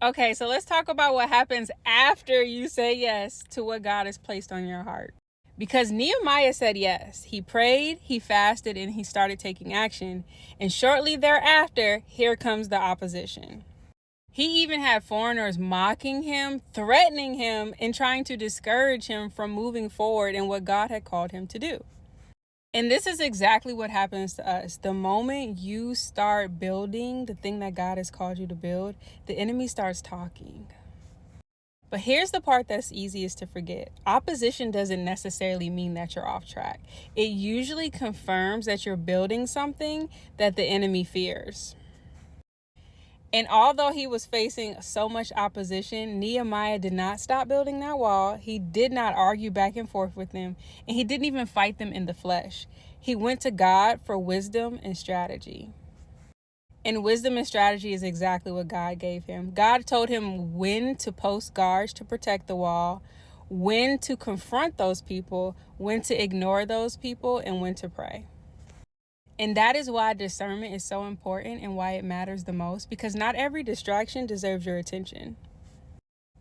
Okay, so let's talk about what happens after you say yes to what God has placed on your heart. Because Nehemiah said yes. He prayed, he fasted, and he started taking action. And shortly thereafter, here comes the opposition. He even had foreigners mocking him, threatening him, and trying to discourage him from moving forward in what God had called him to do. And this is exactly what happens to us. The moment you start building the thing that God has called you to build, the enemy starts talking. But here's the part that's easiest to forget. Opposition doesn't necessarily mean that you're off track. It usually confirms that you're building something that the enemy fears. And although he was facing so much opposition, Nehemiah did not stop building that wall. He did not argue back and forth with them, and he didn't even fight them in the flesh. He went to God for wisdom and strategy. And wisdom and strategy is exactly what God gave him. God told him when to post guards to protect the wall, when to confront those people, when to ignore those people, and when to pray. And that is why discernment is so important and why it matters the most, because not every distraction deserves your attention.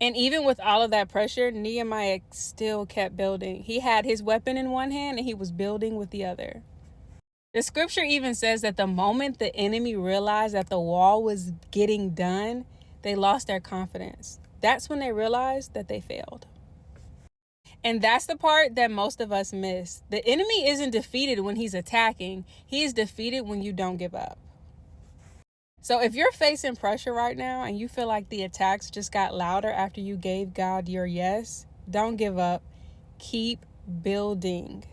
And even with all of that pressure, Nehemiah still kept building. He had his weapon in one hand and he was building with the other. The scripture even says that the moment the enemy realized that the wall was getting done, they lost their confidence. That's when they realized that they failed. And that's the part that most of us miss. The enemy isn't defeated when he's attacking. He is defeated when you don't give up. So if you're facing pressure right now and you feel like the attacks just got louder after you gave God your yes, don't give up. Keep building.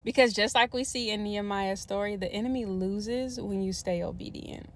Because just like we see in Nehemiah's story, the enemy loses when you stay obedient.